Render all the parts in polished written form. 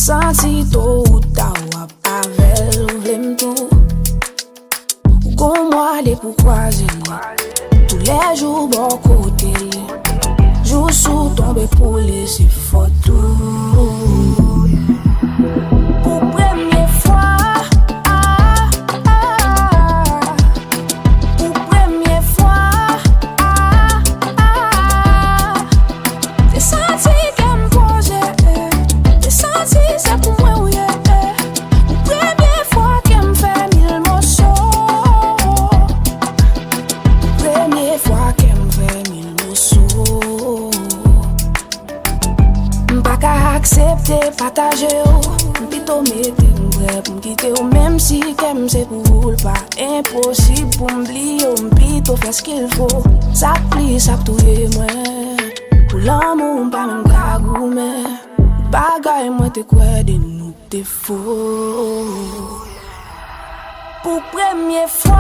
Santi tôt ou tard avec ou vlem tout. Ou comme moi les pour croiser tous les jours bon côté. Jour sous tomber pour laisser photo. Pour première fois, pour première fois, j'ai senti qu'elle me posait, j'ai senti ça pour moi oui. Pour première fois qu'elle me fait mille morceaux, première fois qu'elle me fait mille morceaux. M'pas qu'à accepter, partager plutôt mettre m'prêt pour quitter ou même si qu'aime c'est pour pas impossible pour m'oublier ou plutôt faire ce qu'il faut. Ça plie, ça touille moi. Pour l'amour, pas même cagou mais bagaille moi t'es quoi de nous t'es faux. Pour première fois.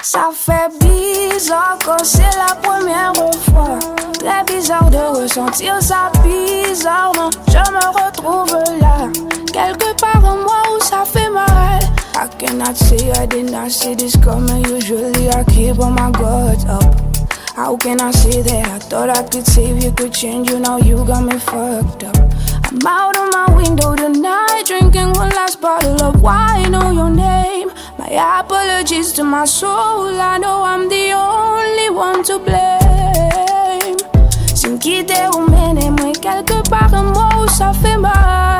Ça fait bizarre quand c'est la première fois. Très bizarre de ressentir ça bizarrement. Je me retrouve là, quelque part en moi où ça fait mal. I cannot say I did not see this coming. Usually I keep all my guards up. How can I say that I thought I could save you, could change you, now you got me fucked up. I'm out on my window tonight, drinking one last bottle of wine. I know your name. My apologies to my soul. I know I'm the only one to blame. Sin quitter ou mener, moi quelque part en moi où ça fait mal.